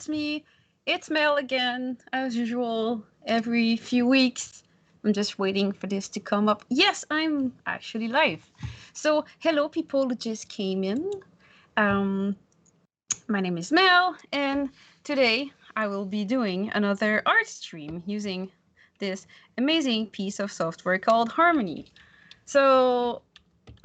it's me. It's Mel again, as usual, every few weeks. I'm just waiting for this to come up. Yes, I'm actually live. So, hello, people who just came in. Um, my name is Mel, and today I will be doing another art stream using this amazing piece of software called Harmony. So,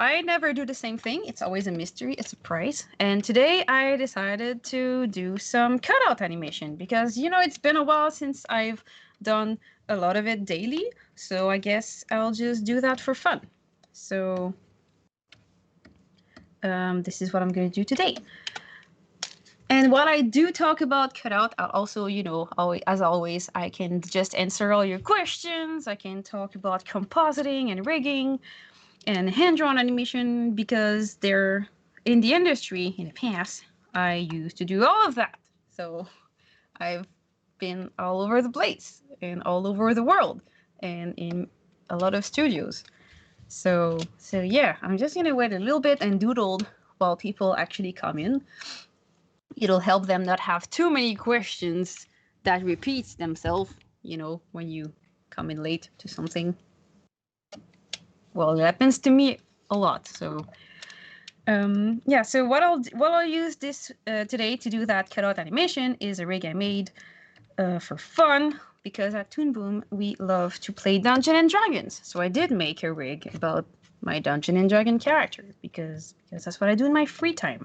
I never do the same thing. It's always a mystery, a surprise. And today I decided to do some cutout animation because, it's been a while since I've done a lot of it daily. So I guess I'll just do that for fun. So this is what I'm going to do today. And while I do talk about cutout, I'll also, as always, I can just answer all your questions. I can talk about compositing and rigging and hand-drawn animation because they're in the industry. In the past, I used to do all of that. So I've been all over the place and all over the world and in a lot of studios. So yeah, I'm just gonna wait a little bit and doodle while people actually come in. It'll help them not have too many questions that repeats themselves, when you come in late to something. Well, it happens to me a lot. So yeah, so what I'll use this today to do that cutout animation is a rig I made for fun, because at Toon Boom we love to play Dungeons and Dragons. So I did make a rig about my Dungeon and Dragon character because that's what I do in my free time.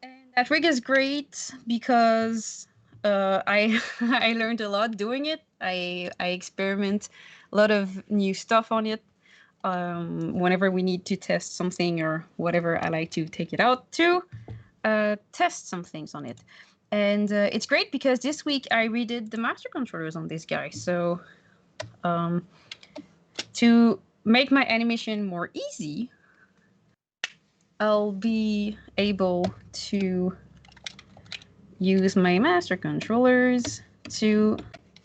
And that rig is great because I I learned a lot doing it. I experiment a lot of new stuff on it. Whenever we need to test something or whatever, I like to take it out to test some things on it. And it's great because this week I redid the master controllers on this guy. So to make my animation more easy, I'll be able to use my master controllers to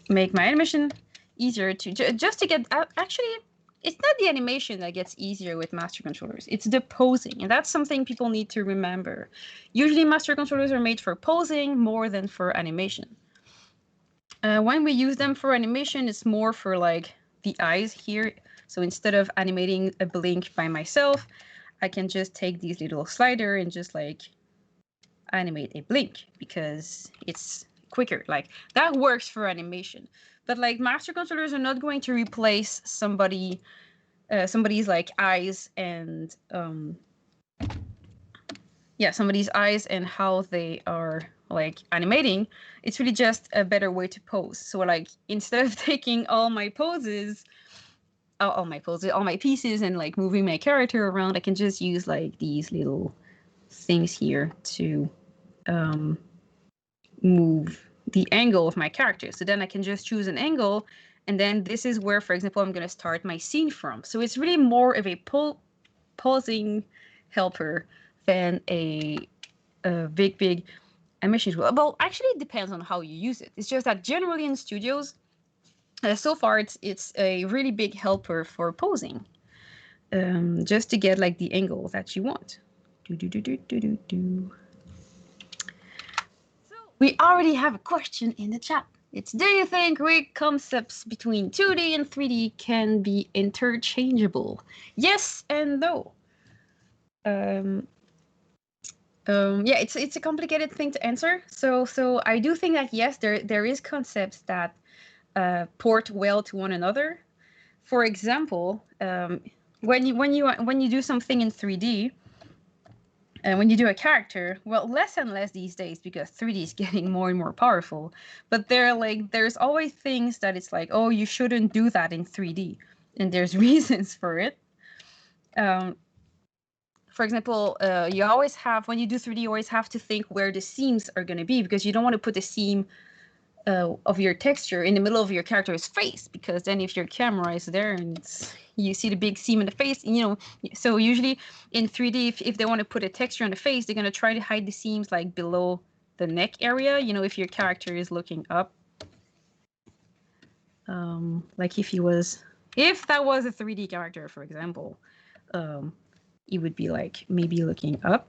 make my animation easier to just to get actually. It's not the animation that gets easier with master controllers. It's the posing, and that's something people need to remember. Usually master controllers are made for posing more than for animation. When we use them for animation, it's more for like the eyes here. So instead of animating a blink by myself, I can just take these little slider and just like animate a blink because it's quicker. Like that works for animation. But like master controllers are not going to replace somebody's like eyes and somebody's eyes and how they are like animating. It's really just a better way to pose. So like instead of taking all my pieces and like moving my character around, I can just use like these little things here to move the angle of my character. So then I can just choose an angle, and then this is where, for example, I'm going to start my scene from. So it's really more of a posing helper than a big animation tool. Well, actually, it depends on how you use it. It's just that generally in studios, so far it's a really big helper for posing, just to get like the angle that you want. We already have a question in the chat. It's, do you think rig concepts between 2D and 3D can be interchangeable? Yes and no. Yeah, it's a complicated thing to answer. So I do think that yes, there is concepts that port well to one another. For example, when you do something in 3D, and when you do a character, well, less and less these days because 3D is getting more and more powerful. But there's always things that it's like, oh, you shouldn't do that in 3D, and there's reasons for it. For example, you always have, when you do 3D, you always have to think where the seams are going to be, because you don't want to put the seam of your texture in the middle of your character's face, because then if your camera is there and you see the big seam in the face, so usually in 3D, if they want to put a texture on the face, they're going to try to hide the seams like below the neck area, if your character is looking up. Like if that was a 3D character, for example, it would be like maybe looking up.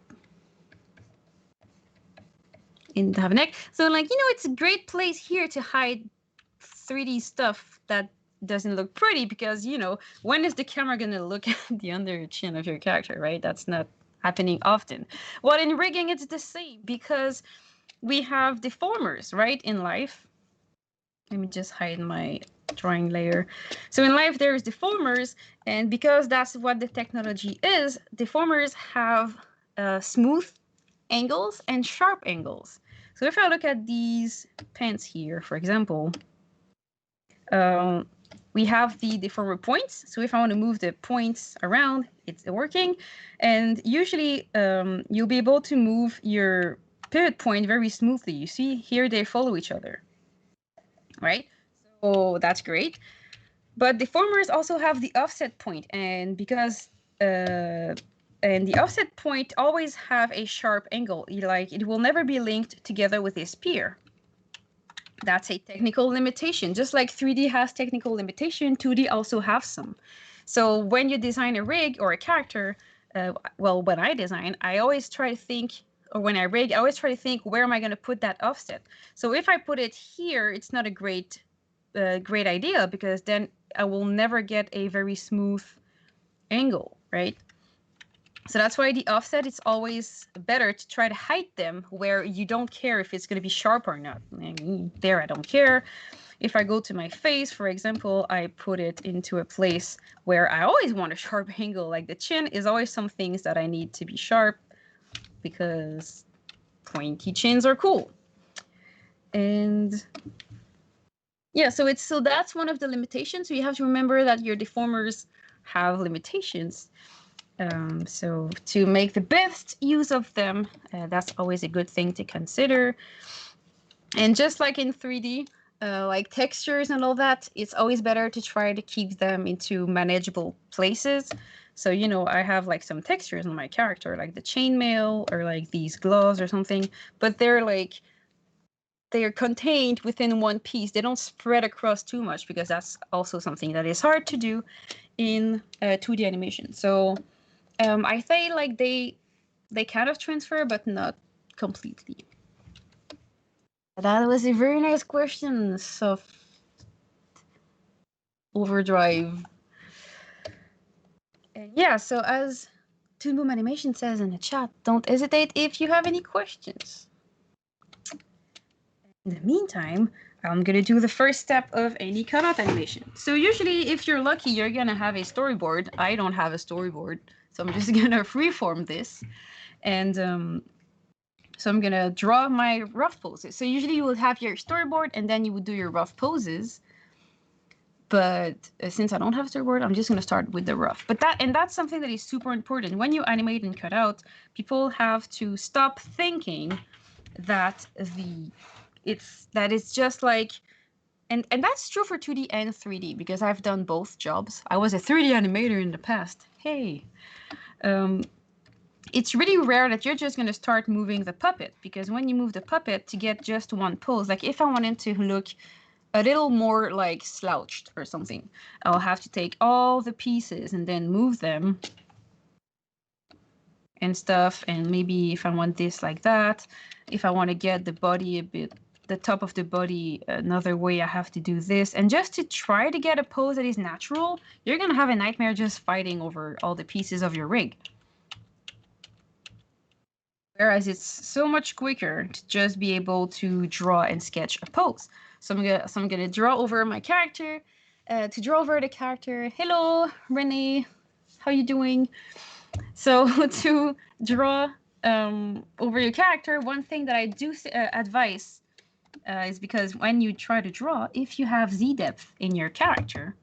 have a neck. So like, you know, it's a great place here to hide 3D stuff that doesn't look pretty, because, you know, when is the camera going to look at the under chin of your character, right? That's not happening often. Well, in rigging, it's the same, because we have deformers, right, in life. Let me just hide my drawing layer. So in life, there's deformers, and because that's what the technology is, deformers have smooth angles and sharp angles. So if I look at these pens here, for example, we have the deformer points. So if I want to move the points around, it's working. And usually you'll be able to move your pivot point very smoothly. You see here they follow each other, right? So that's great. But deformers also have the offset point, and because and the offset point always have a sharp angle, like it will never be linked together with a spear. That's a technical limitation. Just like 3D has technical limitation, 2D also have some. So when you design a rig or a character, well, when I design, I always try to think, or when I rig, I always try to think, where am I going to put that offset? So if I put it here, it's not a great idea, because then I will never get a very smooth angle, right? So that's why the offset, it's always better to try to hide them where you don't care if it's going to be sharp or not. There, I don't care. If I go to my face, for example, I put it into a place where I always want a sharp angle. Like the chin is always some things that I need to be sharp, because pointy chins are cool. And yeah, so that's one of the limitations. So you have to remember that your deformers have limitations. So to make the best use of them, that's always a good thing to consider. And just like in 3D, like textures and all that, it's always better to try to keep them into manageable places. So, you know, I have like some textures on my character, like the chainmail or like these gloves or something, but they're contained within one piece. They don't spread across too much, because that's also something that is hard to do in 2D animation. So I say like they kind of transfer, but not completely. That was a very nice question, so Overdrive. And yeah, so as Toon Boom Animation says in the chat, don't hesitate if you have any questions. In the meantime, I'm gonna do the first step of any cutout animation. So usually, if you're lucky, you're gonna have a storyboard. I don't have a storyboard, so I'm just gonna freeform this. And so I'm gonna draw my rough poses. So usually you would have your storyboard and then you would do your rough poses. But since I don't have a storyboard, I'm just gonna start with the rough. But that's something that is super important. When you animate and cut out, people have to stop thinking that it's just like, and that's true for 2D and 3D, because I've done both jobs. I was a 3D animator in the past. Hey. It's really rare that you're just going to start moving the puppet, because when you move the puppet to get just one pose, like if I wanted to look a little more like slouched or something, I'll have to take all the pieces and then move them and stuff. And maybe if I want this like that, if I want to get the body a bit, the top of the body another way, I have to do this. And just to try to get a pose that is natural, you're going to have a nightmare just fighting over all the pieces of your rig. Whereas it's so much quicker to just be able to draw and sketch a pose. So I'm gonna draw over my character. To draw over the character, hello, Renee, how you doing? So to draw over your character, one thing that I do advise is, because when you try to draw, if you have Z depth in your character,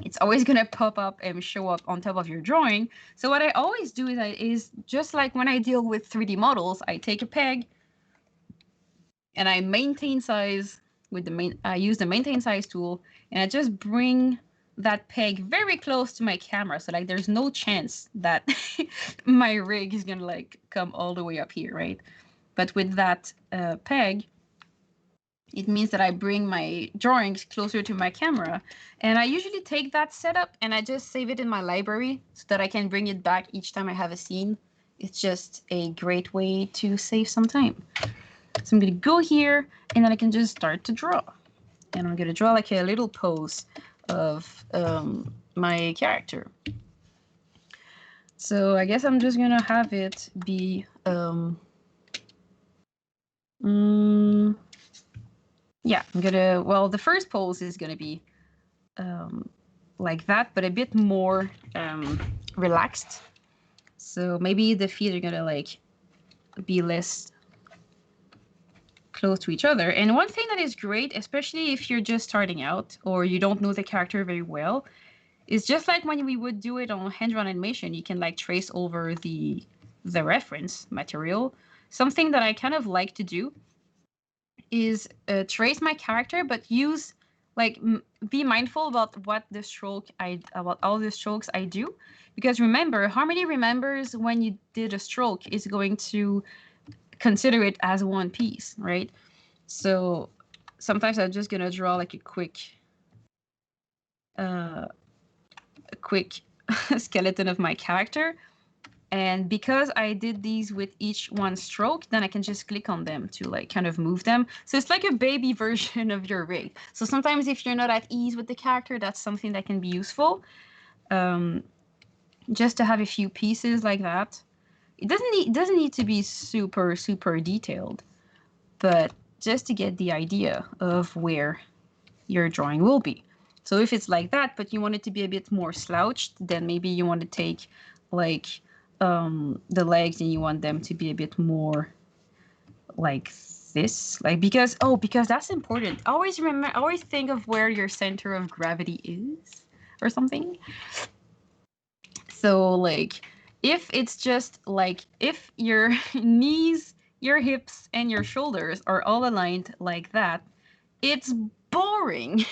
it's always going to pop up and show up on top of your drawing. So what I always do is just like when I deal with 3D models, I take a peg and I maintain size with I use the maintain size tool, and I just bring that peg very close to my camera. So like there's no chance that my rig is going to like come all the way up here, right? But with that peg, it means that I bring my drawings closer to my camera. And I usually take that setup and I just save it in my library so that I can bring it back each time I have a scene. It's just a great way to save some time. So I'm going to go here, and then I can just start to draw. And I'm going to draw like a little pose of my character. So I guess I'm just going to have it be... yeah, I'm going to... Well, the first pose is going to be like that, but a bit more relaxed. So maybe the feet are going to like be less close to each other. And one thing that is great, especially if you're just starting out or you don't know the character very well, is just like when we would do it on hand-drawn animation, you can like trace over the reference material. Something that I kind of like to do is trace my character, but use like be mindful about what the stroke about all the strokes I do, because remember, Harmony remembers when you did a stroke is going to consider it as one piece, right? So sometimes I'm just gonna draw like a quick skeleton of my character. And because I did these with each one stroke, then I can just click on them to like kind of move them. So it's like a baby version of your rig. So sometimes if you're not at ease with the character, that's something that can be useful. Just to have a few pieces like that. It doesn't need to be super, super detailed, but just to get the idea of where your drawing will be. So if it's like that, but you want it to be a bit more slouched, then maybe you want to take like the legs and you want them to be a bit more like this, like because that's important. Always think of where your center of gravity is or something. So like if it's just like if your knees, your hips, and your shoulders are all aligned like that, it's boring.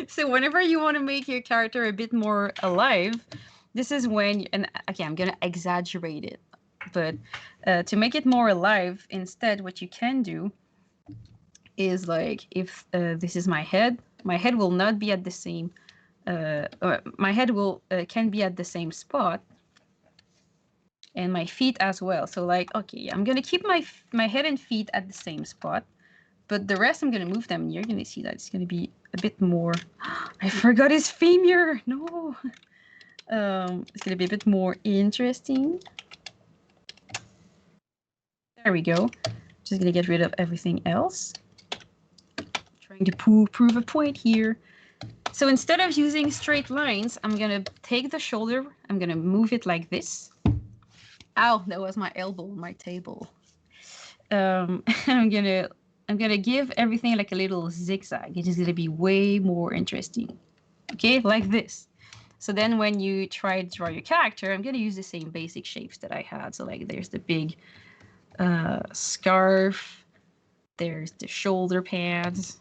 So whenever you want to make your character a bit more alive, this is when, and okay, I'm gonna exaggerate it, but to make it more alive, instead what you can do is like if this is my head will not be at the same my head will can be at the same spot, and my feet as well. So like, okay, I'm gonna keep my head and feet at the same spot, but the rest I'm gonna move them. You're gonna see that it's gonna be a bit more. I forgot his femur. No. It's gonna be a bit more interesting. There we go. Just gonna get rid of everything else. Trying to prove a point here. So instead of using straight lines, I'm gonna take the shoulder. I'm gonna move it like this. Ow, that was my elbow on my table. And I'm gonna give everything like a little zigzag. It is gonna be way more interesting. Okay, like this. So then when you try to draw your character, I'm gonna use the same basic shapes that I had. So like there's the big scarf, there's the shoulder pads.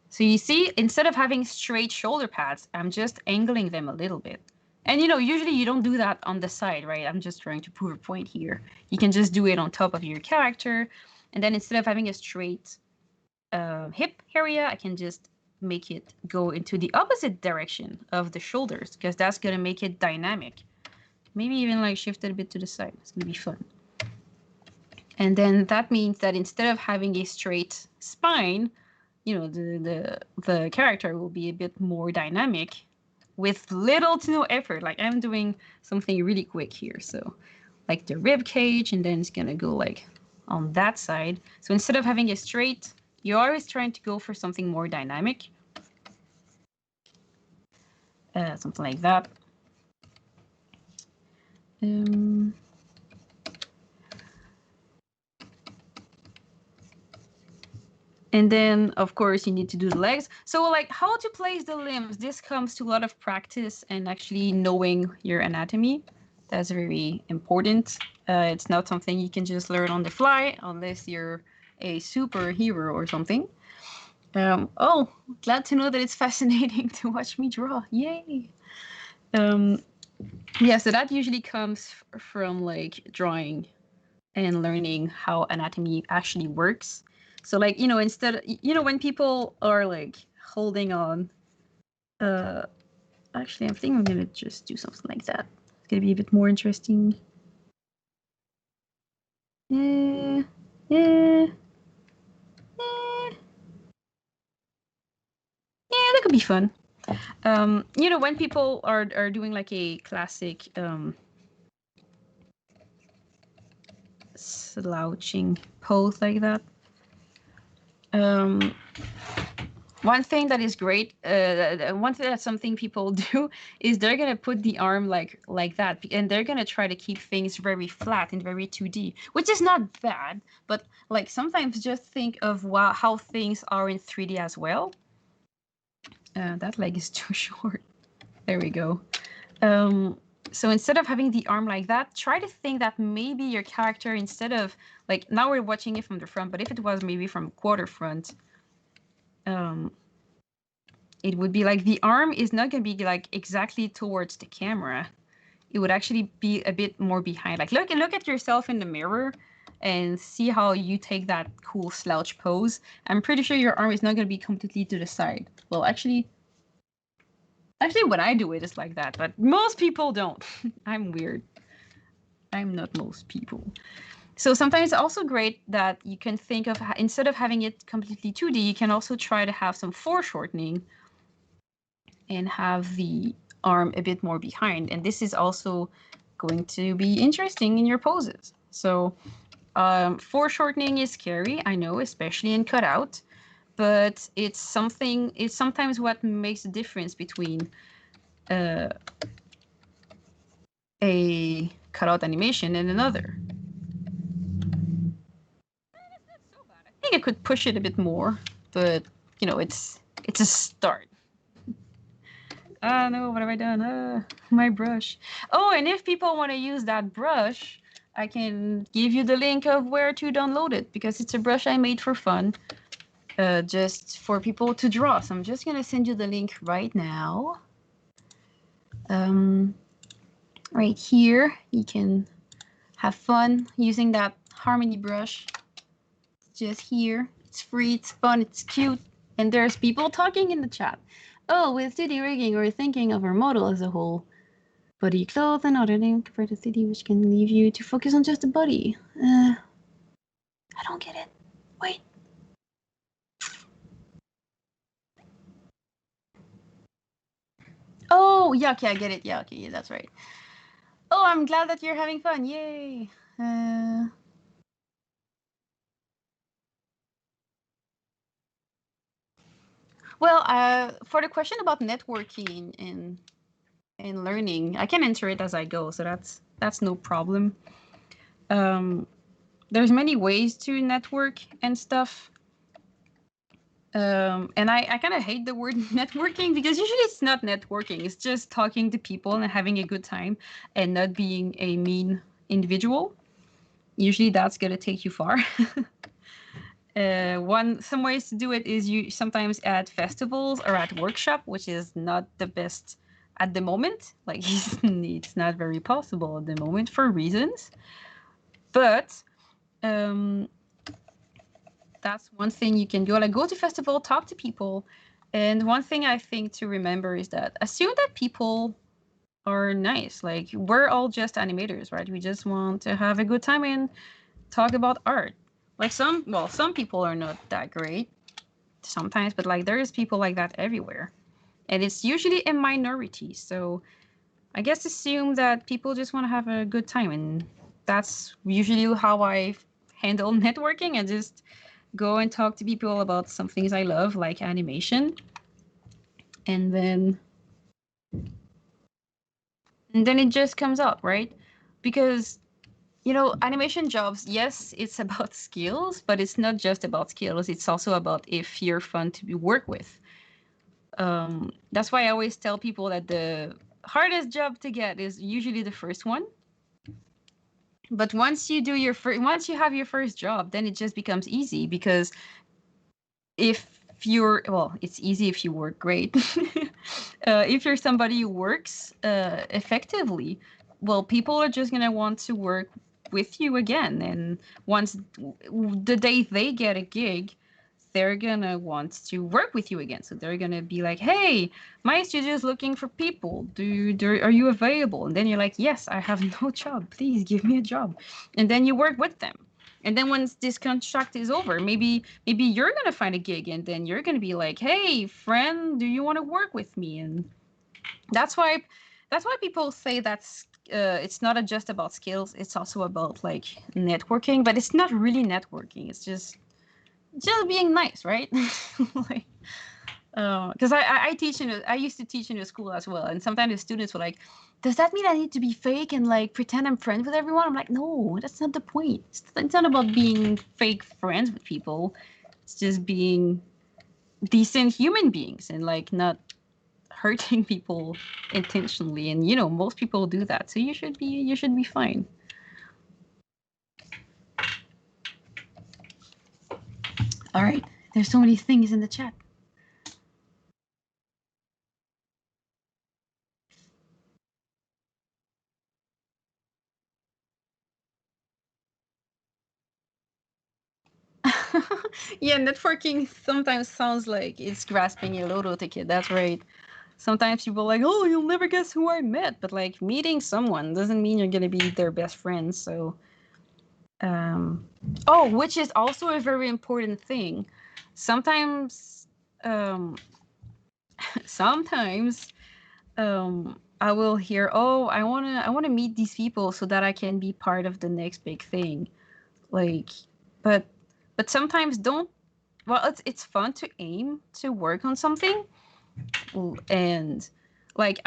So you see, instead of having straight shoulder pads, I'm just angling them a little bit. And you know, usually you don't do that on the side, right? I'm just trying to prove a point here. You can just do it on top of your character. And then instead of having a straight hip area, I can just make it go into the opposite direction of the shoulders, because that's going to make it dynamic. Maybe even like shift it a bit to the side. It's going to be fun. And then that means that instead of having a straight spine, you know, the character will be a bit more dynamic with little to no effort. Like I'm doing something really quick here. So like the rib cage, and then it's going to go like on that side. So instead of having a straight, you're always trying to go for something more dynamic. Something like that. And then, of course, you need to do the legs. So like how to place the limbs, this comes to a lot of practice and actually knowing your anatomy. That's very important. It's not something you can just learn on the fly unless you're a superhero or something. Oh, glad to know that it's fascinating to watch me draw. Yay! Yeah, so that usually comes from like drawing and learning how anatomy actually works. So like, you know, instead, you know, when people are like holding on, actually, I think I'm gonna just do something like that. It's gonna be a bit more interesting. Yeah, that could be fun. You know, when people are doing like a classic slouching pose like that. One thing that is great, one thing that's something people do is they're gonna put the arm like that, and they're gonna try to keep things very flat and very 2D, which is not bad, but like sometimes just think of how things are in 3D as well. That leg is too short. There we go. So instead of having the arm like that, try to think that maybe your character, instead of like, now we're watching it from the front, but if it was maybe from quarter front, it would be like the arm is not going to be like exactly towards the camera. It would actually be a bit more behind. Like look at yourself in the mirror and see how you take that cool slouch pose. I'm pretty sure your arm is not going to be completely to the side. Well, actually when I do it, it's like that, but most people don't. I'm weird. I'm not most people. So sometimes it's also great that you can think of, instead of having it completely 2D, you can also try to have some foreshortening and have the arm a bit more behind. And this is also going to be interesting in your poses. So foreshortening is scary, I know, especially in cutout, but it's sometimes what makes the difference between a cutout animation and another. I think I could push it a bit more, but you know, it's a start. Ah, no, what have I done? My brush. Oh, and if people want to use that brush, I can give you the link of where to download it, because it's a brush I made for fun, just for people to draw. So I'm just going to send you the link right now. Right here, you can have fun using that Harmony brush. Just here. It's free, it's fun, it's cute, and there's people talking in the chat. Oh, with 3D rigging, we're thinking of our model as a whole. Body, clothes, and other things compared to 3D, which can leave you to focus on just the body. I don't get it. Wait. Oh, yeah, okay, I get it. Yeah, okay, yeah, that's right. Oh, I'm glad that you're having fun. Yay. Well, for the question about networking and learning, I can answer it as I go, so that's no problem. There's many ways to network and stuff. And I kind of hate the word networking, because usually it's not networking. It's just talking to people and having a good time and not being a mean individual. Usually that's going to take you far. Some ways to do it is you sometimes at festivals or at workshop, which is not the best at the moment. Like it's not very possible at the moment for reasons. But that's one thing you can do. Like go to festival, talk to people. And one thing I think to remember is that assume that people are nice. Like we're all just animators, right? We just want to have a good time and talk about art. Like some people are not that great sometimes, but like there's people like that everywhere. And it's usually a minority. So I guess assume that people just want to have a good time, and that's usually how I handle networking. I just go and talk to people about some things I love, like animation. And then it just comes up, right? Because, you know, animation jobs, yes, it's about skills, but it's not just about skills. It's also about if you're fun to work with. That's why I always tell people that the hardest job to get is usually the first one. But once you do once you have your first job, then it just becomes easy, because it's easy if you work great. If you're somebody who works effectively, well, people are just gonna want to work with you again. And once the day they get a gig, they're gonna want to work with you again. So they're gonna be like, "Hey, my studio is looking for people. Are you available?" And then you're like, "Yes, I have no job. Please give me a job." And then you work with them. And then once this contract is over, maybe you're gonna find a gig, and then you're gonna be like, hey friend, do you want to work with me? And that's why people say that's it's not just about skills, it's also about like networking, but it's not really networking, it's just being nice, right? Like, because I used to teach in a school as well, and sometimes the students were like, does that mean I need to be fake and like pretend I'm friends with everyone? I'm like, no, that's not the point. It's not about being fake friends with people. It's just being decent human beings and like not hurting people intentionally. And you know, most people do that, so you should be fine. All right, there's so many things in the chat. Yeah, networking sometimes sounds like it's grasping a lotto ticket. That's right. Sometimes people are like, oh, you'll never guess who I met. But like meeting someone doesn't mean you're gonna be their best friend. So, oh, which is also a very important thing. Sometimes, um, sometimes, I will hear, oh, I wanna meet these people so that I can be part of the next big thing. Like, but sometimes don't. Well, it's fun to aim to work on something, and like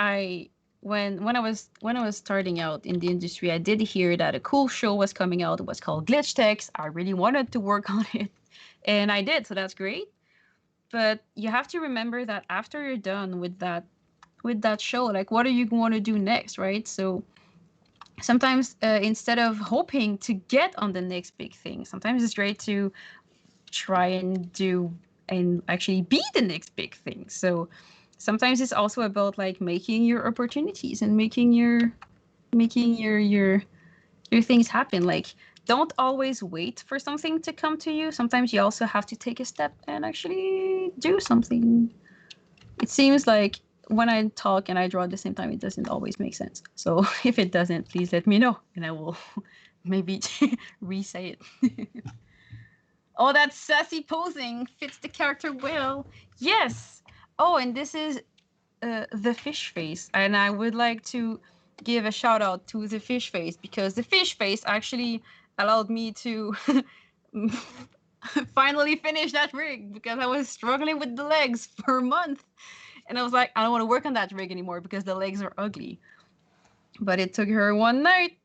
when I was starting out in the industry, I did hear that a cool show was coming out. It was called Glitch Text. I really wanted to work on it, and I did, so that's great. But you have to remember that after you're done with that show, like what are you going to do next, right? So sometimes instead of hoping to get on the next big thing, sometimes it's great to try and do and actually be the next big thing. So sometimes it's also about like making your opportunities and making your things happen. Like don't always wait for something to come to you. Sometimes you also have to take a step and actually do something. It seems like when I talk and I draw at the same time, it doesn't always make sense. So if it doesn't, please let me know and I will maybe re-say it. Oh, that sassy posing fits the character well. Yes. Oh, and this is the fish face, and I would like to give a shout out to the fish face because the fish face actually allowed me to finally finish that rig because I was struggling with the legs for a month, and I was like, I don't want to work on that rig anymore because the legs are ugly. But it took her one night,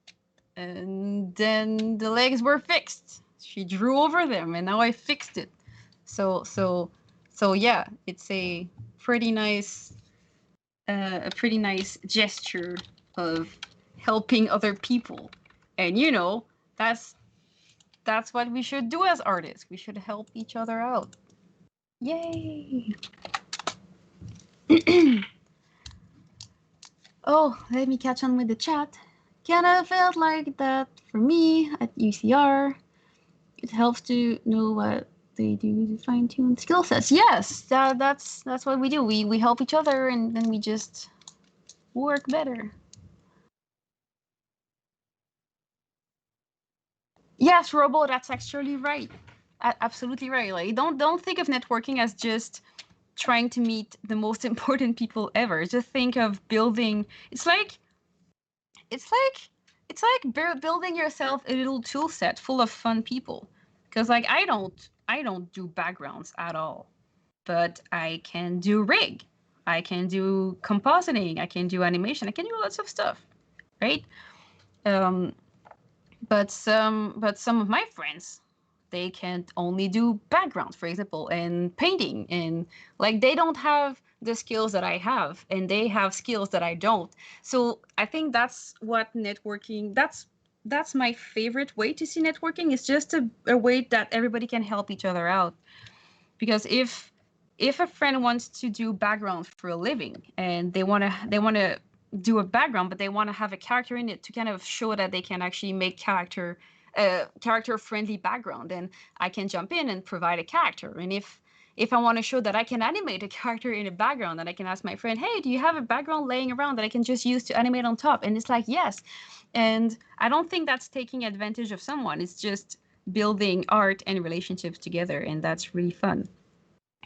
and then the legs were fixed. She drew over them, and now I fixed it. So yeah, it's a pretty nice gesture of helping other people, and you know that's what we should do as artists. We should help each other out. Yay! Oh, let me catch on with the chat. Kinda felt like that for me at UCR. It helps to know what they do to fine tune skill sets. Yes, that's what we do. We help each other and then we just work better. Yes, Robo, that's actually right. Absolutely right. Like don't think of networking as just trying to meet the most important people ever. Just think of building. It's like it's like building yourself a little tool set full of fun people. Because like I don't do backgrounds at all, but I can do rig, I can do compositing, I can do animation, I can do lots of stuff, right? Um, but some of my friends, they can only do backgrounds, for example, and painting, and like they don't have the skills that I have, and they have skills that I don't. So I think that's what networking. That's my favorite way to see networking. It's just a way that everybody can help each other out. Because if a friend wants to do background for a living and they want to do a background, but they want to have a character in it to kind of show that they can actually make character friendly background, then I can jump in and provide a character. And if I want to show that I can animate a character in a background, then I can ask my friend, hey, do you have a background laying around that I can just use to animate on top? And it's like, yes. And I don't think that's taking advantage of someone. It's just building art and relationships together, and that's really fun.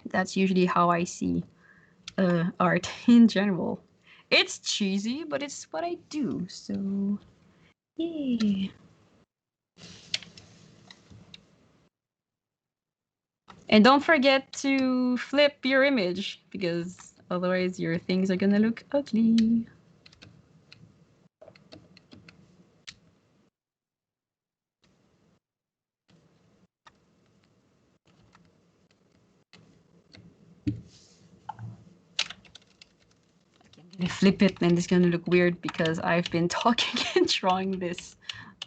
That's usually how I see art in general. It's cheesy, but it's what I do, so yeah. And don't forget to flip your image, because otherwise your things are gonna look ugly. I'm gonna flip it and it's gonna look weird because I've been talking and drawing this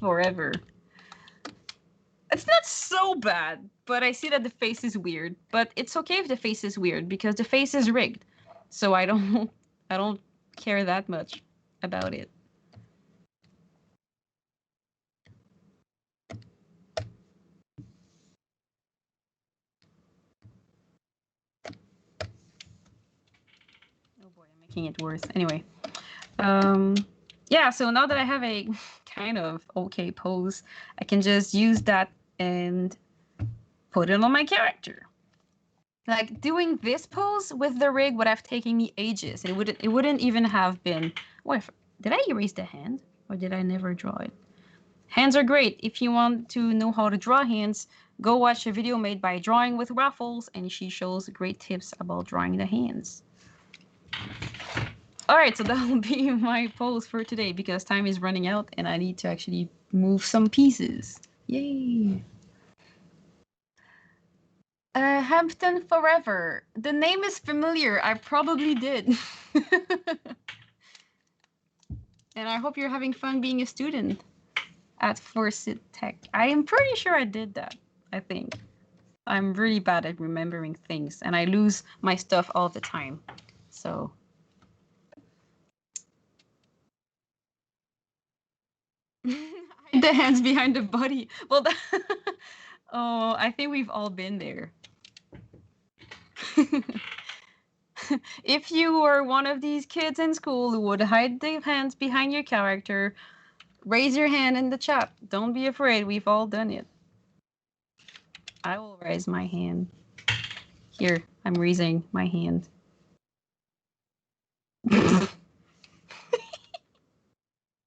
forever. It's not so bad, but I see that the face is weird. But it's okay if the face is weird because the face is rigged. So I don't I don't care that much about it. Oh boy, I'm making it worse. Anyway. Um yeah, so now that I have a kind of okay pose, I can just use that and put it on my character. Like doing this pose with the rig would have taken me ages. It wouldn't even have been. What did I erase the hand or did I never draw it? Hands are great. If you want to know how to draw hands, go watch a video made by Drawing with Raffles, and she shows great tips about drawing the hands. All right, so that will be my pose for today because time is running out and I need to actually move some pieces. Yay! Hampton Forever. The name is familiar. I probably did. And I hope you're having fun being a student at Forsyth Tech. I am pretty sure I did that, I think. I'm really bad at remembering things, and I lose my stuff all the time. So... hide the hands behind the body. Well, oh, I think we've all been there. If you were one of these kids in school who would hide the hands behind your character, raise your hand in the chat. Don't be afraid. We've all done it. I will raise my hand. Here, I'm raising my hand.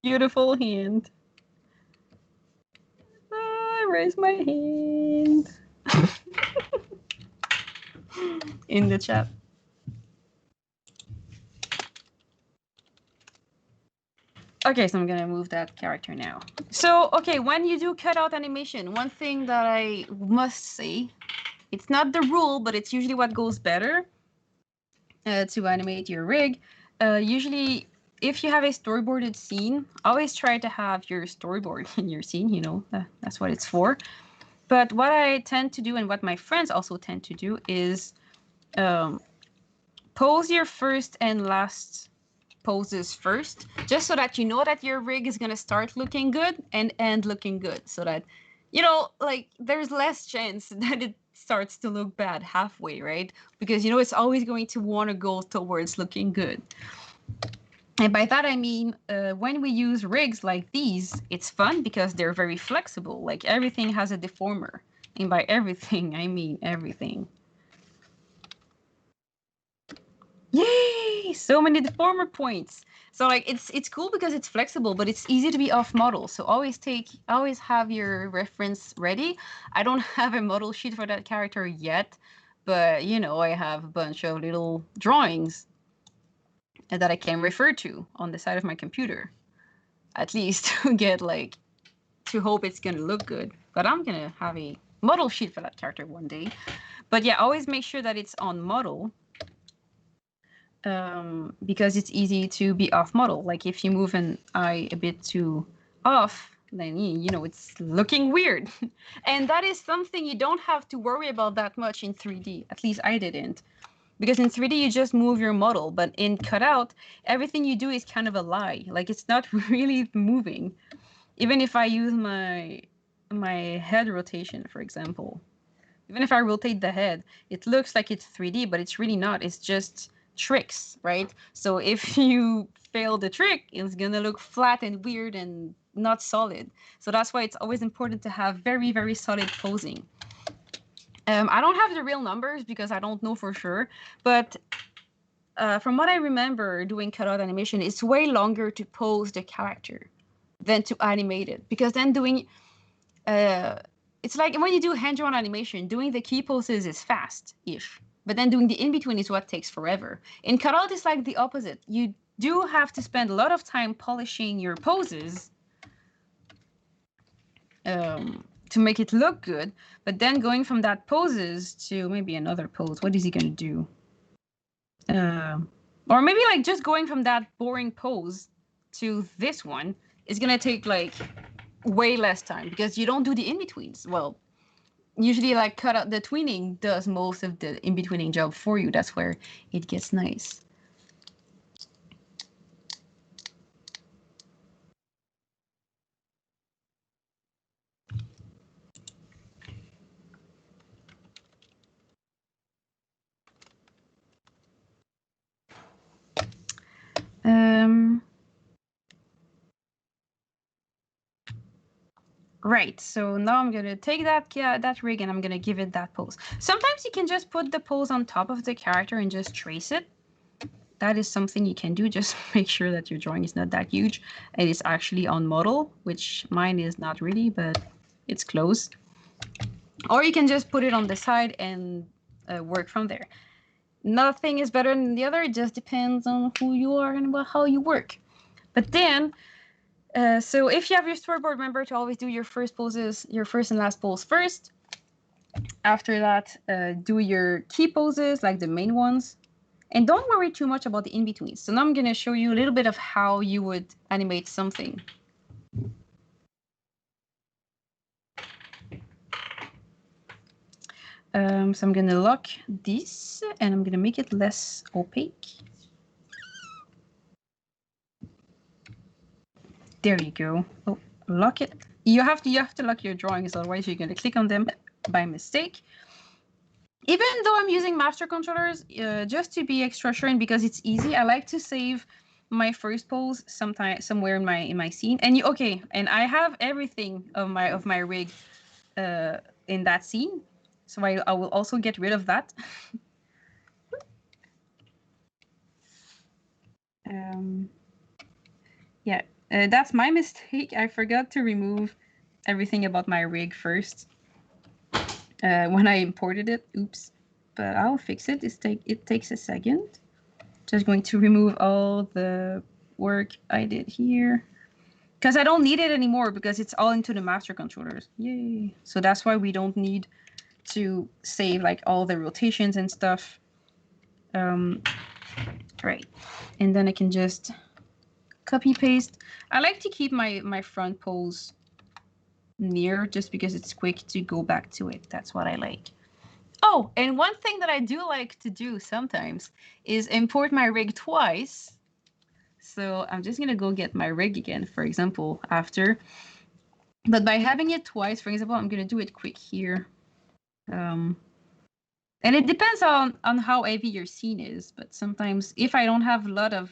Beautiful hand. I raise my hand. In the chat. Okay, so I'm gonna move that character now. So, okay, when you do cutout animation, one thing that I must say, it's not the rule, but it's usually what goes better to animate your rig. Usually, if you have a storyboarded scene, always try to have your storyboard in your scene, you know, that's what it's for. But what I tend to do, and what my friends also tend to do, is pose your first and last poses first, just so that you know that your rig is gonna start looking good and end looking good, so that, you know, like there's less chance that it starts to look bad halfway, right? Because, you know, it's always going to want to go towards looking good. And by that I mean, when we use rigs like these, it's fun because they're very flexible. Like everything has a deformer, and by everything I mean everything. Yay! So many deformer points. So like it's cool because it's flexible, but it's easy to be off model. So always have your reference ready. I don't have a model sheet for that character yet, but you know, I have a bunch of little drawings that I can refer to on the side of my computer, at least to get like, to hope it's gonna look good. But I'm gonna have a model sheet for that character one day. But yeah, always make sure that it's on model. Because it's easy to be off model. Like if you move an eye a bit too off, then you know it's looking weird. And that is something you don't have to worry about that much in 3D. At least I didn't. Because in 3D you just move your model, but in cutout, everything you do is kind of a lie. Like it's not really moving. Even if I use my head rotation, for example. Even if I rotate the head, it looks like it's 3D, but it's really not. It's just tricks, right? So if you fail the trick, it's gonna look flat and weird and not solid. So that's why it's always important to have very, very solid posing. I don't have the real numbers because I don't know for sure, but from what I remember doing cutout animation, it's way longer to pose the character than to animate it, because then doing it's like when you do hand-drawn animation, doing the key poses is fast-ish, but then doing the in-between is what takes forever. In cutout, it's like the opposite. You do have to spend a lot of time polishing your poses to make it look good, but then going from that poses to maybe another pose. What is he going to do? Or maybe like just going from that boring pose to this one is going to take like way less time because you don't do the in-betweens. Well, usually like cut out the tweening does most of the in-betweening job for you. That's where it gets nice. Right, so now I'm gonna take that rig and I'm gonna give it that pose. Sometimes you can just put the pose on top of the character and just trace it. That is something you can do. Just make sure that your drawing is not that huge and it's actually on model, which mine is not really, but it's close. Or you can just put it on the side and work from there. Nothing is better than the other. It just depends on who you are and how you work. But then, so if you have your storyboard, remember to always do your first poses, your first and last pose first. After that, do your key poses, like the main ones. And don't worry too much about the in-betweens. So now I'm going to show you a little bit of how you would animate something. So I'm going to lock this and I'm going to make it less opaque. There you go. Oh, lock it. You have to lock your drawings, otherwise you're going to click on them by mistake. Even though I'm using master controllers, just to be extra sure and because it's easy, I like to save my first pose somewhere in my scene. And and I have everything of my rig in that scene, so I will also get rid of that. Yeah, that's my mistake. I forgot to remove everything about my rig first when I imported it. Oops. But I'll fix it. It takes a second. Just going to remove all the work I did here, because I don't need it anymore because it's all into the master controllers. Yay. So that's why we don't need to save like all the rotations and stuff. Right. And then I can just copy paste. I like to keep my front pose near just because it's quick to go back to it. That's what I like. Oh, and one thing that I do like to do sometimes is import my rig twice. So I'm just going to go get my rig again, for example, after. But by having it twice, for example, I'm going to do it quick here. And it depends on how heavy your scene is. But sometimes if I don't have a lot of,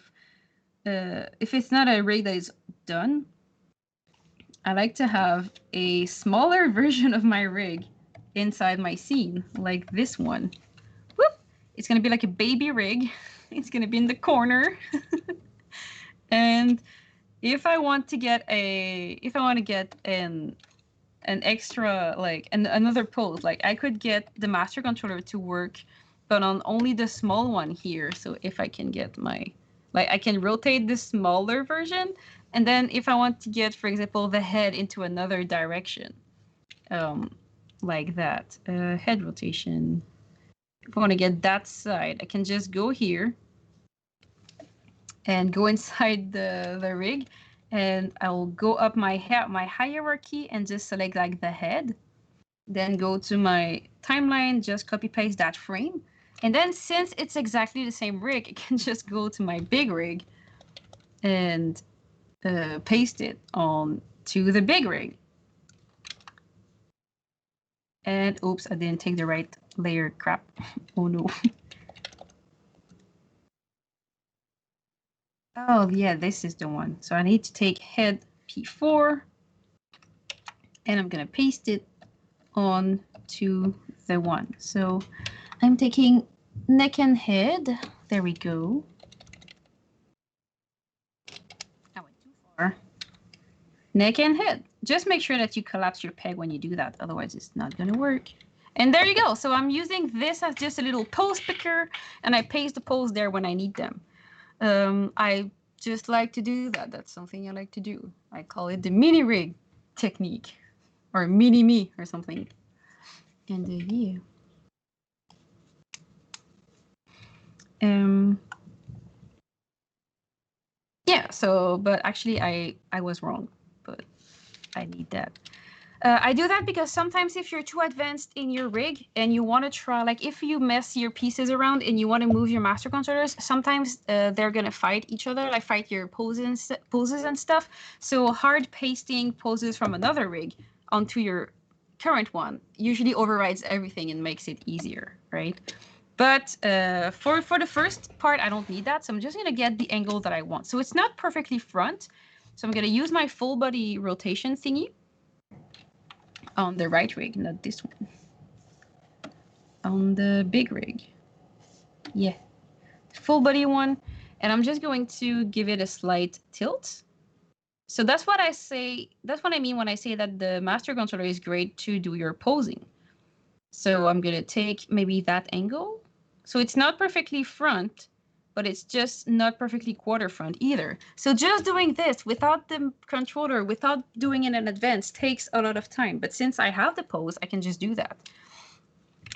if it's not a rig that is done, I like to have a smaller version of my rig inside my scene, like this one. Whoop! It's going to be like a baby rig. It's going to be in the corner. And if I want to get an extra, like another pose, like I could get the master controller to work, but on only the small one here. So if I can get I can rotate the smaller version, and then if I want to get, for example, the head into another direction, like that, head rotation. If I want to get that side, I can just go here and go inside the rig, and I'll go up my hierarchy and just select like the head, then go to my timeline, just copy paste that frame, and then since it's exactly the same rig, I can just go to my big rig and paste it on to the big rig. And oops, I didn't take the right layer. Crap. Oh no. Oh yeah, this is the one. So I need to take head P4, and I'm gonna paste it on to the one. So I'm taking neck and head. There we go. I went too far. Neck and head. Just make sure that you collapse your peg when you do that, otherwise it's not gonna work. And there you go. So I'm using this as just a little pose picker, and I paste the pose there when I need them. I just like to do that. That's something I like to do. I call it the mini rig technique, or mini me or something. And yeah. Yeah, so, but actually I was wrong, but I need that. I do that because sometimes if you're too advanced in your rig and you want to try, like if you mess your pieces around and you want to move your master controllers, sometimes they're going to fight each other, like fight your poses and stuff. So hard pasting poses from another rig onto your current one usually overrides everything and makes it easier, right? But for the first part, I don't need that. So I'm just going to get the angle that I want. So it's not perfectly front. So I'm going to use my full body rotation thingy on the right rig, not this one. On the big rig. Yeah. Full body one. And I'm just going to give it a slight tilt. So that's what I say. That's what I mean when I say that the master controller is great to do your posing. So I'm going to take maybe that angle. So it's not perfectly front, but it's just not perfectly quarter front either. So just doing this without the controller, without doing it in advance, takes a lot of time. But since I have the pose, I can just do that.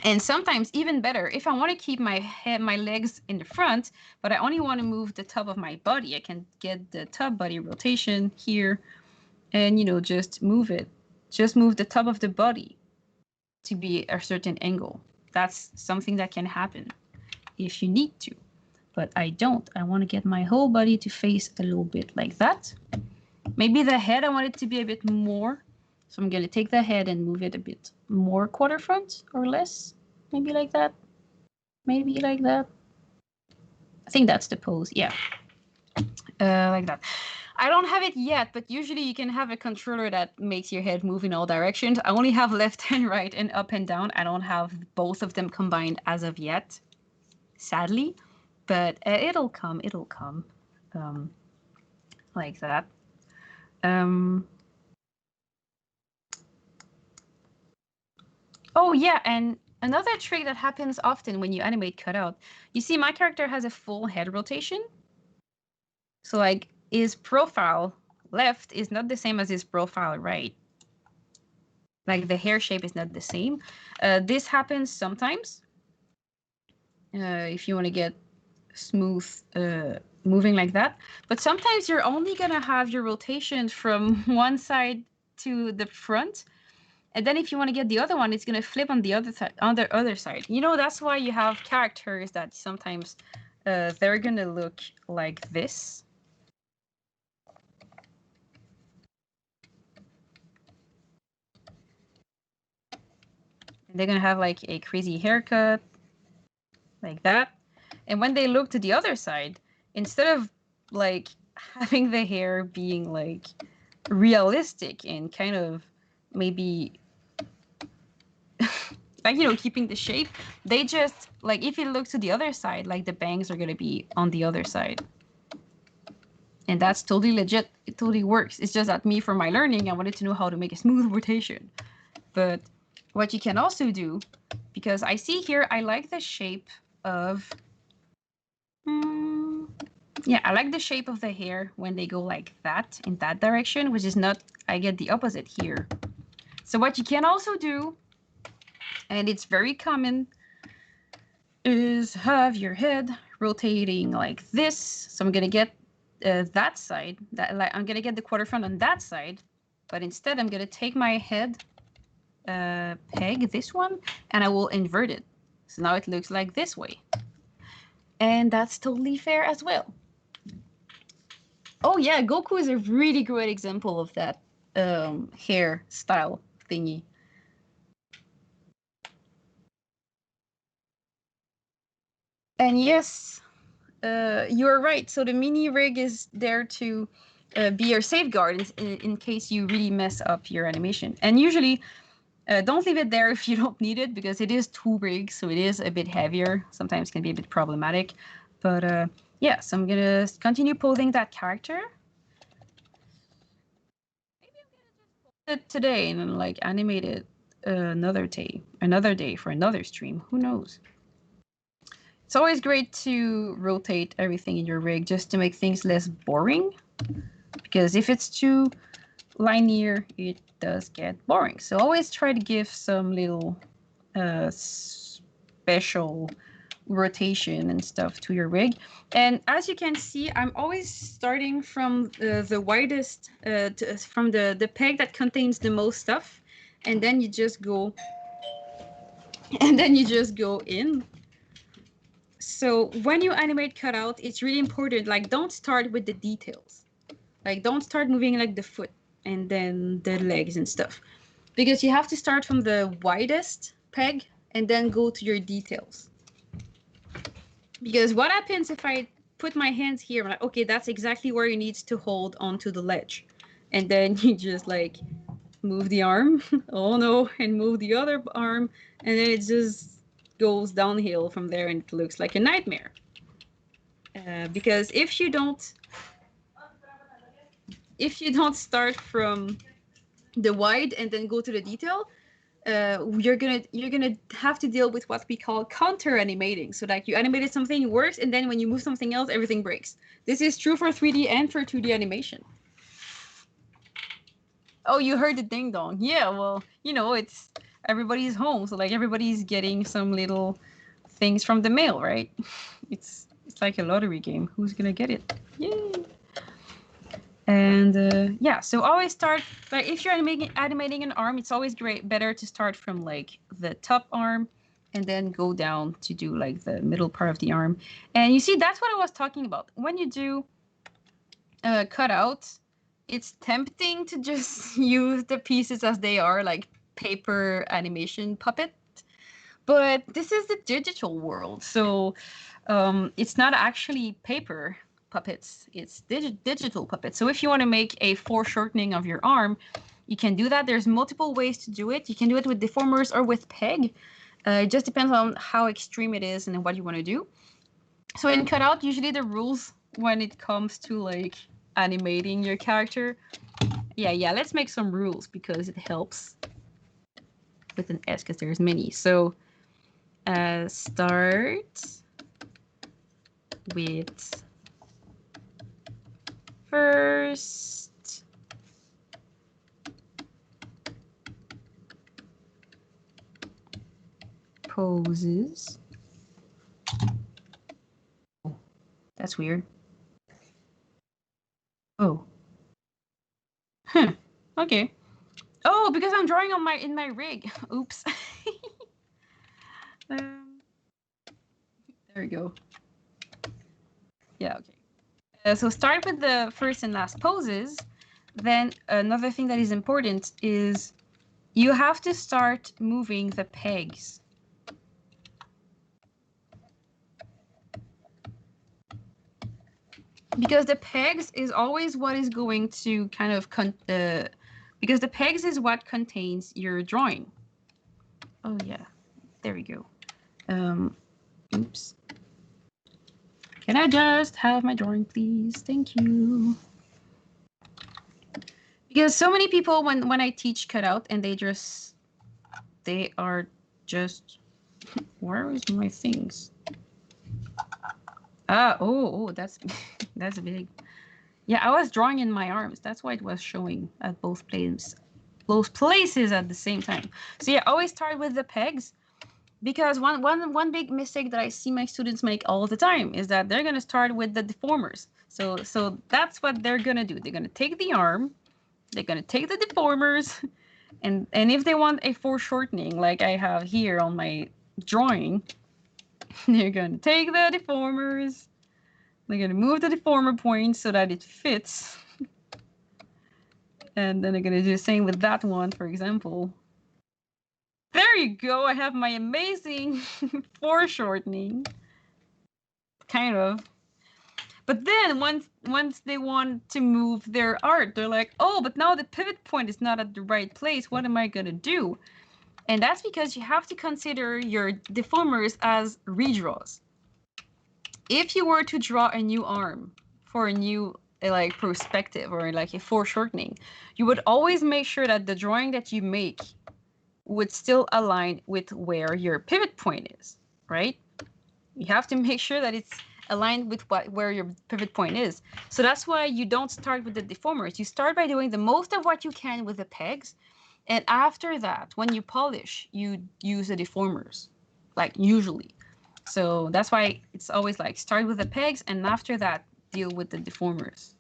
And sometimes even better, if I want to keep my head, my legs in the front, but I only want to move the top of my body, I can get the top body rotation here and, you know, just move it. Just move the top of the body to be a certain angle. That's something that can happen if you need to, but I don't. I want to get my whole body to face a little bit like that. Maybe the head, I want it to be a bit more. So I'm going to take the head and move it a bit more quarter front or less. Maybe like that. Maybe like that. I think that's the pose. Yeah. Like that. I don't have it yet, but usually you can have a controller that makes your head move in all directions. I only have left and right and up and down. I don't have both of them combined as of yet, sadly, but it'll come. It'll come. Like that. Oh yeah, and another trick that happens often when you animate cutout, you see my character has a full head rotation. So like his profile left is not the same as his profile right. Like the hair shape is not the same. This happens sometimes. If you want to get smooth moving like that. But sometimes you're only going to have your rotation from one side to the front. And then if you want to get the other one, it's going to flip on the other side. You know, that's why you have characters that sometimes they're going to look like this. And they're going to have like a crazy haircut like that. And when they look to the other side, instead of like having the hair being like realistic and kind of maybe like, you know, keeping the shape, they just like, if it looks to the other side, like the bangs are going to be on the other side. And that's totally legit. It totally works. It's just that me, for my learning, I wanted to know how to make a smooth rotation. But what you can also do, because I see here, I like the shape of, yeah, I like the shape of the hair when they go like that, in that direction, which is not, I get the opposite here. So what you can also do, and it's very common, is have your head rotating like this. So I'm going to get that side, I'm going to get the quarter front on that side, but instead I'm going to take my head peg, this one, and I will invert it. So now it looks like this way. And that's totally fair as well. Oh yeah, Goku is a really great example of that hair style thingy. And yes, you're right. So the mini rig is there to be your safeguard in case you really mess up your animation. And usually, don't leave it there if you don't need it, because it is too big, so it is a bit heavier. Sometimes can be a bit problematic. But yeah, so I'm gonna continue posing that character. Maybe I'm gonna just post it today and then like animate it another day for another stream. Who knows? It's always great to rotate everything in your rig just to make things less boring, because if it's too linear, it does get boring. So always try to give some little special rotation and stuff to your rig. And as you can see, I'm always starting from the widest, from the peg that contains the most stuff, and then you just go, in. So when you animate cutout, it's really important, like, don't start with the details. Like, don't start moving like the foot and then the legs and stuff, because you have to start from the widest peg and then go to your details. Because what happens if I put my hands here, I'm like, okay, that's exactly where you need to hold onto the ledge. And then you just like move the arm, oh no, and move the other arm, and then it just goes downhill from there and it looks like a nightmare. Because if you don't start from the wide and then go to the detail, you're gonna have to deal with what we call counter animating. So like you animated something, it works, and then when you move something else, everything breaks. This is true for 3D and for 2D animation. Oh, you heard the ding dong. Yeah, well, it's everybody's home, so like everybody's getting some little things from the mail, right? It's like a lottery game. Who's gonna get it? Yay! And yeah, so always start, like if you're animating an arm, it's always better to start from like the top arm and then go down to do like the middle part of the arm. And you see, that's what I was talking about. When you do cutouts, it's tempting to just use the pieces as they are, like paper animation puppet. But this is the digital world, so it's not actually paper puppets, it's digital puppets. So if you want to make a foreshortening of your arm, you can do that. There's multiple ways to do it. You can do it with deformers or with peg. It just depends on how extreme it is and what you want to do. So in cutout, usually the rules when it comes to like animating your character, yeah, let's make some rules because it helps with an S because there's many. So start with first poses. Oh, that's weird. Oh. Okay. Oh, because I'm drawing on in my rig. Oops. There we go. Yeah, okay. So start with the first and last poses. Then another thing that is important is you have to start moving the pegs. Because the pegs is always what is going to kind of because the pegs is what contains your drawing. Oh yeah, there we go. Oops. Can I just have my drawing, please? Thank you. Because so many people, when I teach cutout, and they are just, where is my things? Oh, that's that's big. Yeah, I was drawing in my arms. That's why it was showing at both places at the same time. So yeah, always start with the pegs, because one big mistake that I see my students make all the time is that they're gonna start with the deformers. So that's what they're gonna do. They're gonna take the arm, they're gonna take the deformers, and if they want a foreshortening like I have here on my drawing, they're gonna take the deformers. They're gonna move the deformer point so that it fits. And then they're gonna do the same with that one, for example. There you go, I have my amazing foreshortening. Kind of. But then once they want to move their art, they're like, oh, but now the pivot point is not at the right place. What am I gonna do? And that's because you have to consider your deformers as redraws. If you were to draw a new arm for a new like perspective or like a foreshortening, you would always make sure that the drawing that you make would still align with where your pivot point is, right? You have to make sure that it's aligned with where your pivot point is. So that's why you don't start with the deformers. You start by doing the most of what you can with the pegs. And after that, when you polish, you use the deformers, like usually. So that's why it's always like start with the pegs and after that, deal with the deformers.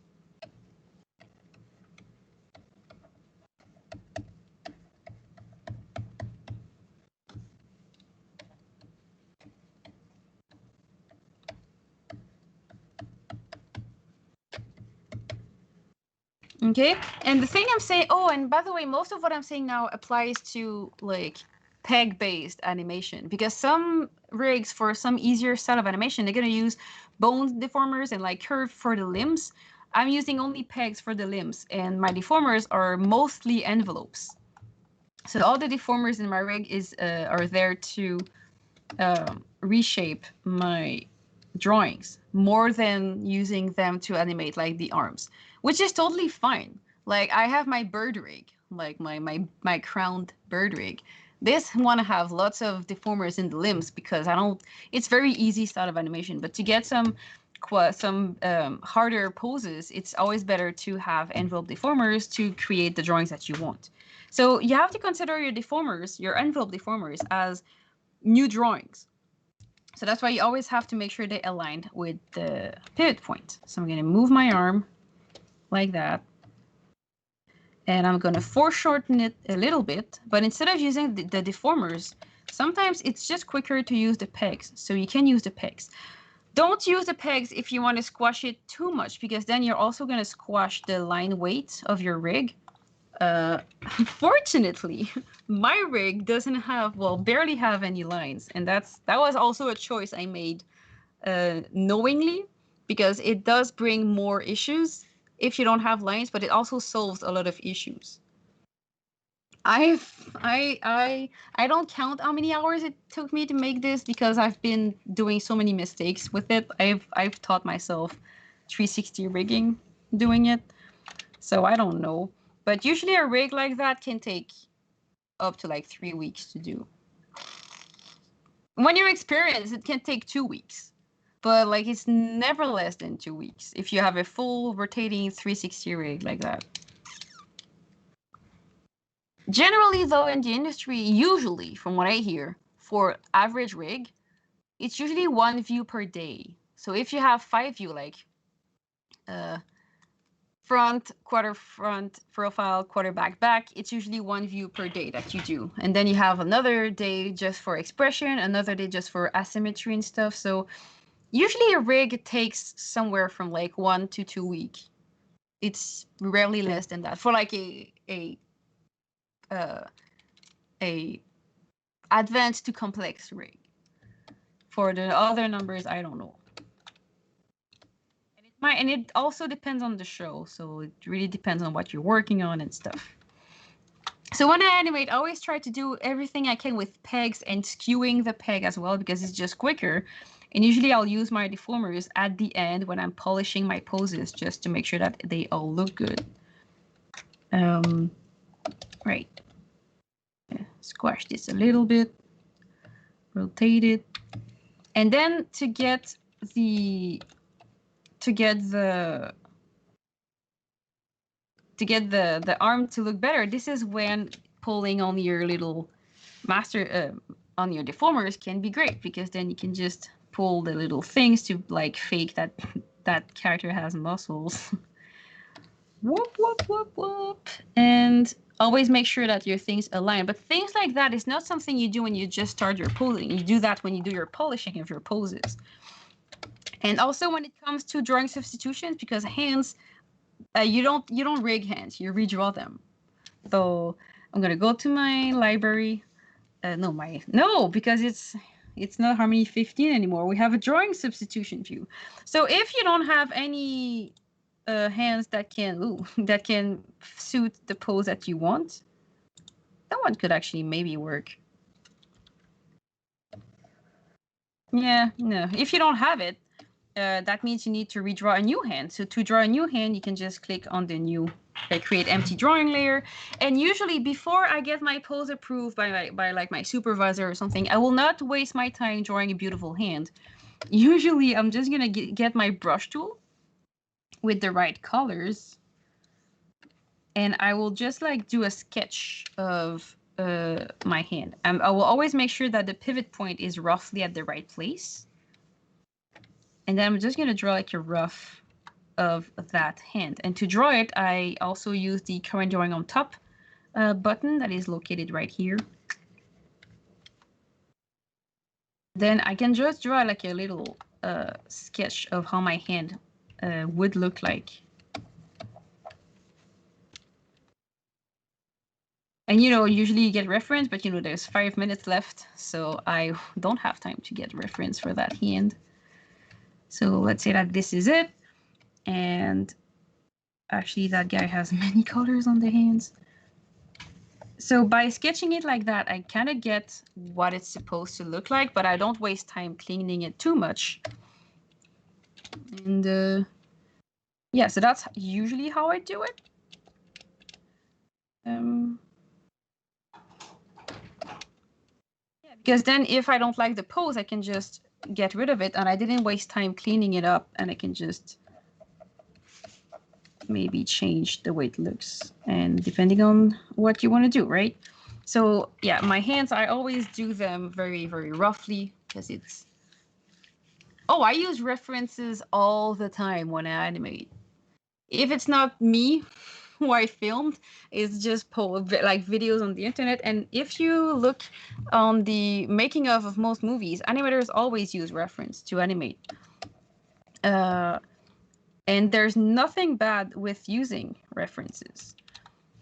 Okay, and the thing I'm saying, oh, and by the way, most of what I'm saying now applies to like peg-based animation, because some rigs for some easier style of animation, they're gonna use bone deformers and like curve for the limbs. I'm using only pegs for the limbs, and my deformers are mostly envelopes. So all the deformers in my rig are there to reshape my drawings more than using them to animate like the arms, which is totally fine. Like I have my bird rig, like my crowned bird rig. This want to have lots of deformers in the limbs because I don't. It's very easy style of animation, but to get some harder poses, it's always better to have envelope deformers to create the drawings that you want. So you have to consider your deformers, your envelope deformers, as new drawings. So that's why you always have to make sure they aligned with the pivot point. So I'm going to move my arm like that. And I'm going to foreshorten it a little bit. But instead of using the deformers, sometimes it's just quicker to use the pegs. So you can use the pegs. Don't use the pegs if you want to squash it too much, because then you're also going to squash the line weight of your rig. Unfortunately, my rig doesn't have, well, barely have any lines, and that was also a choice I made knowingly, because it does bring more issues if you don't have lines, but it also solves a lot of issues. I don't count how many hours it took me to make this because I've been doing so many mistakes with it. I've taught myself 360 rigging doing it, so I don't know. But usually a rig like that can take up to like 3 weeks to do. When you're experienced, it can take 2 weeks. But like it's never less than 2 weeks if you have a full rotating 360 rig like that. Generally though, in the industry, usually from what I hear, for average rig, it's usually 1 view per day. So if you have 5 view, like front, quarter front, profile, quarter back, it's usually 1 view per day that you do. And then you have another day just for expression, another day just for asymmetry and stuff. So usually a rig takes somewhere from like 1 to 2 weeks. It's rarely less than that for like a advanced to complex rig. For the other numbers, I don't know. And it also depends on the show, so it really depends on what you're working on and stuff. So when I animate, I always try to do everything I can with pegs and skewing the peg as well, because it's just quicker. And usually I'll use my deformers at the end when I'm polishing my poses, just to make sure that they all look good. Right. Squash this a little bit, rotate it, and then to get the arm to look better, this is when pulling on your little master on your deformers can be great, because then you can just pull the little things to like fake that that character has muscles. Whoop whoop whoop whoop. And always make sure that your things align. But things like that is not something you do when you just start your posing. You do that when you do your polishing of your poses. And also when it comes to drawing substitutions, because hands, you don't rig hands, you redraw them. So I'm gonna go to my library. Because it's It's not Harmony 15 anymore. We have a drawing substitution view. So if you don't have any hands that can suit the pose that you want, that one could actually maybe work. Yeah, no. If you don't have it, that means you need to redraw a new hand. So to draw a new hand, you can just click on the new create empty drawing layer. And usually before I get my pose approved by like my supervisor or something, I will not waste my time drawing a beautiful hand. Usually I'm just gonna get my brush tool with the right colors, and I will just like do a sketch of my hand. I will always make sure that the pivot point is roughly at the right place. And then I'm just going to draw like a rough of that hand. And to draw it, I also use the current drawing on top button that is located right here. Then I can just draw like a little sketch of how my hand would look like. And, you know, usually you get reference, but, you know, there's 5 minutes left. So I don't have time to get reference for that hand. So let's say that this is it. And actually, that guy has many colors on the hands. So by sketching it like that, I kind of get what it's supposed to look like, but I don't waste time cleaning it too much. And yeah, so that's usually how I do it. Yeah, because then if I don't like the pose, I can just get rid of it, and I didn't waste time cleaning it up, and I can just maybe change the way it looks, and depending on what you want to do, right? So yeah, my hands, I always do them very, very roughly because it's... Oh, I use references all the time when I animate. If it's not me who I filmed, it's just like videos on the internet. And if you look on the making of most movies, animators always use reference to animate. And there's nothing bad with using references.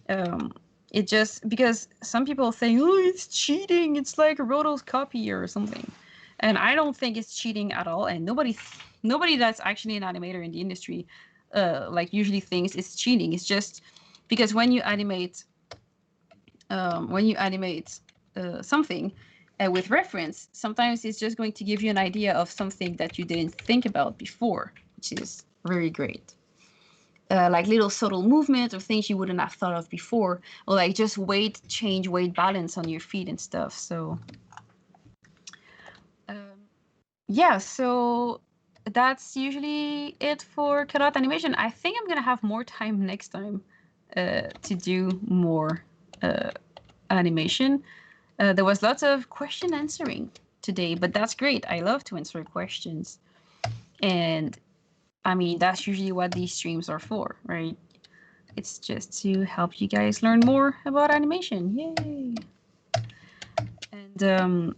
It just, because some people think, oh, it's cheating, it's like a rotoscopy or something. And I don't think it's cheating at all. And nobody that's actually an animator in the industry like usually thinks it's cheating. It's just because when you animate something with reference, sometimes it's just going to give you an idea of something that you didn't think about before, which is very great. Like little subtle movements or things you wouldn't have thought of before, or like just weight balance on your feet and stuff. So yeah, so that's usually it for cutout animation. I think I'm gonna have more time next time to do more animation. There was lots of question answering today, but that's great. I love to answer questions. And I mean, that's usually what these streams are for, right? It's just to help you guys learn more about animation. Yay! And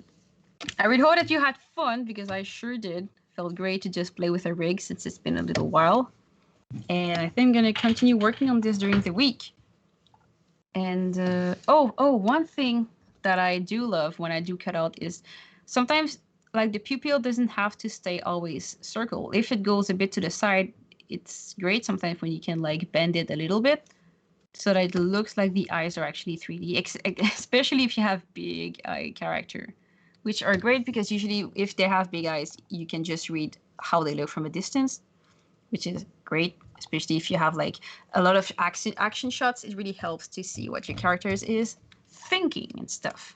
I really hope that you had fun, because I sure did. Felt great to just play with a rig since it's been a little while. And I think I'm going to continue working on this during the week. And one thing that I do love when I do cutout is sometimes like the pupil doesn't have to stay always circle. If it goes a bit to the side, it's great sometimes when you can like bend it a little bit so that it looks like the eyes are actually 3D, especially if you have big eye character, which are great because usually if they have big eyes, you can just read how they look from a distance, which is great, especially if you have like a lot of action shots. It really helps to see what your characters is thinking and stuff.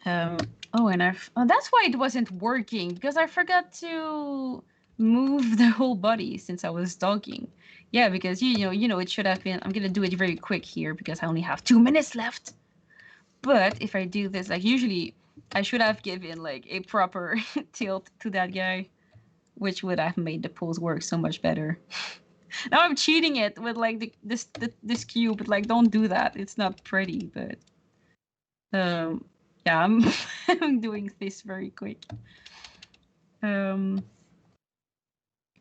That's why it wasn't working, because I forgot to move the whole body since I was talking. Yeah, because you know, it should have been. I'm gonna do it very quick here because I only have 2 minutes left. But if I do this, like usually, I should have given like a proper tilt to that guy, which would have made the pose work so much better. Now I'm cheating it with like this cube, but like don't do that. It's not pretty, but yeah, I'm I'm doing this very quick.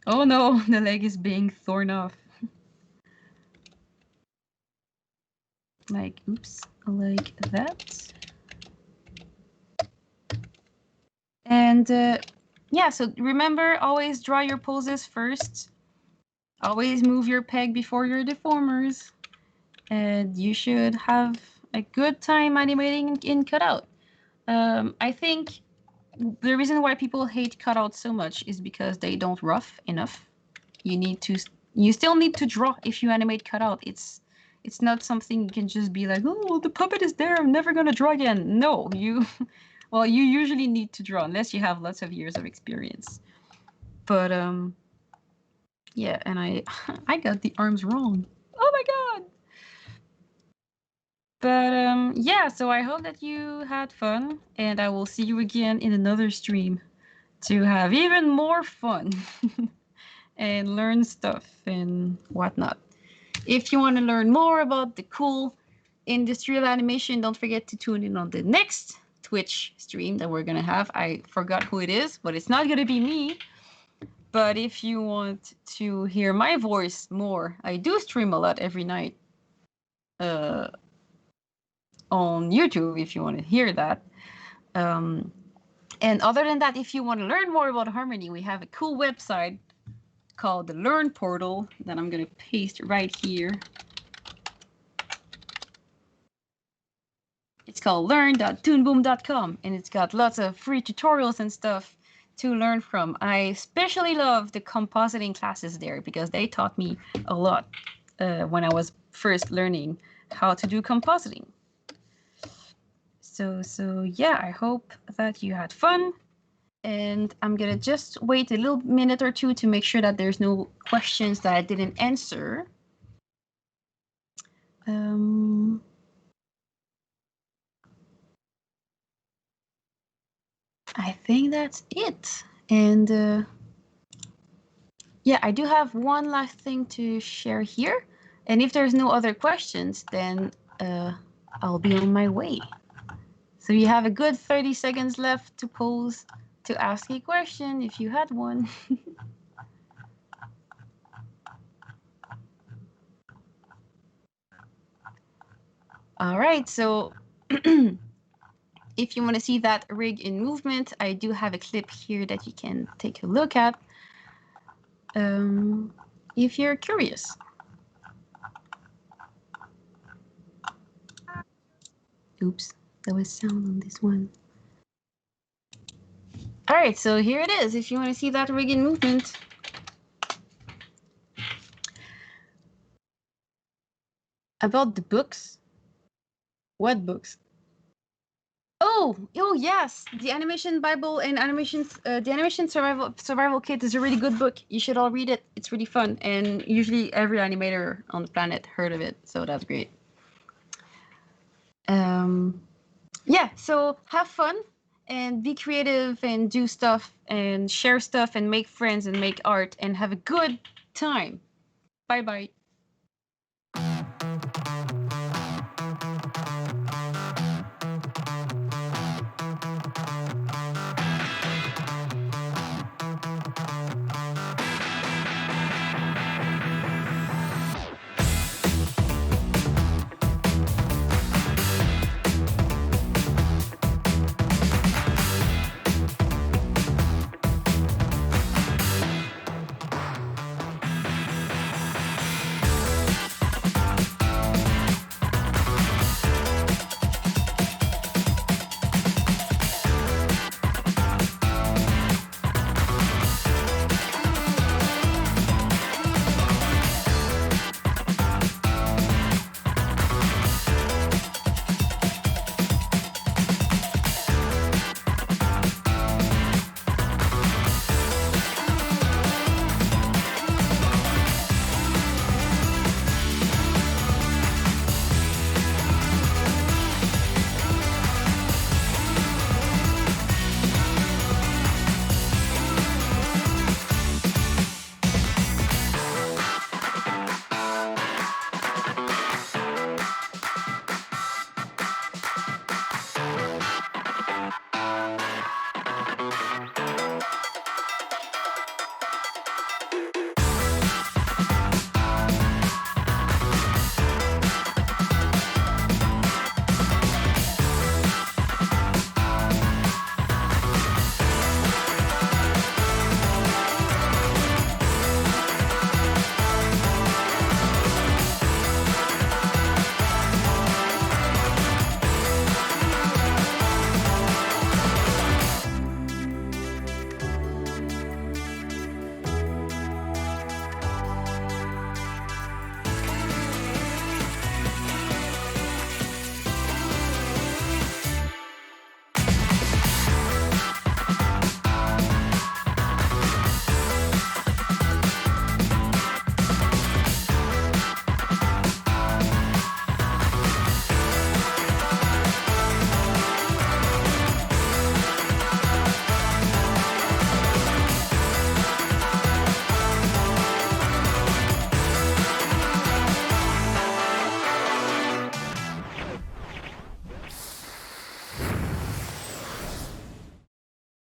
Oh no, the leg is being torn off. Like, oops, like that. And yeah, so remember, always draw your poses first. Always move your peg before your deformers. And you should have a good time animating in cutout. I think the reason why people hate cutouts so much is because they don't rough enough. You still need to draw if you animate cutout. It's not something you can just be like, oh, the puppet is there, I'm never gonna draw again. No, you well, you usually need to draw unless you have lots of years of experience. But yeah, and I got the arms wrong. Oh my god. But yeah, so I hope that you had fun, and I will see you again in another stream to have even more fun and learn stuff and whatnot. If you want to learn more about the cool industrial animation, don't forget to tune in on the next Twitch stream that we're going to have. I forgot who it is, but it's not going to be me. But if you want to hear my voice more, I do stream a lot every night on YouTube if you want to hear that. And other than that, if you want to learn more about Harmony, we have a cool website called the Learn Portal that I'm going to paste right here. It's called learn.toonboom.com, and it's got lots of free tutorials and stuff to learn from. I especially love the compositing classes there because they taught me a lot when I was first learning how to do compositing. So yeah, I hope that you had fun. And I'm going to just wait a little minute or two to make sure that there's no questions that I didn't answer. I think that's it. And yeah, I do have one last thing to share here. And if there's no other questions, then I'll be on my way. So you have a good 30 seconds left to pose to ask a question if you had one. All right, so if you want to see that rig in movement, I do have a clip here that you can take a look at if you're curious. Oops, there was sound on this one. All right, so here it is. If you want to see that rig in movement. About the books? What books? Oh yes, the Animation Bible and the Animation Survival Kit is a really good book. You should all read it. It's really fun, and usually every animator on the planet heard of it, so that's great. Yeah, so have fun and be creative and do stuff and share stuff and make friends and make art and have a good time. Bye bye.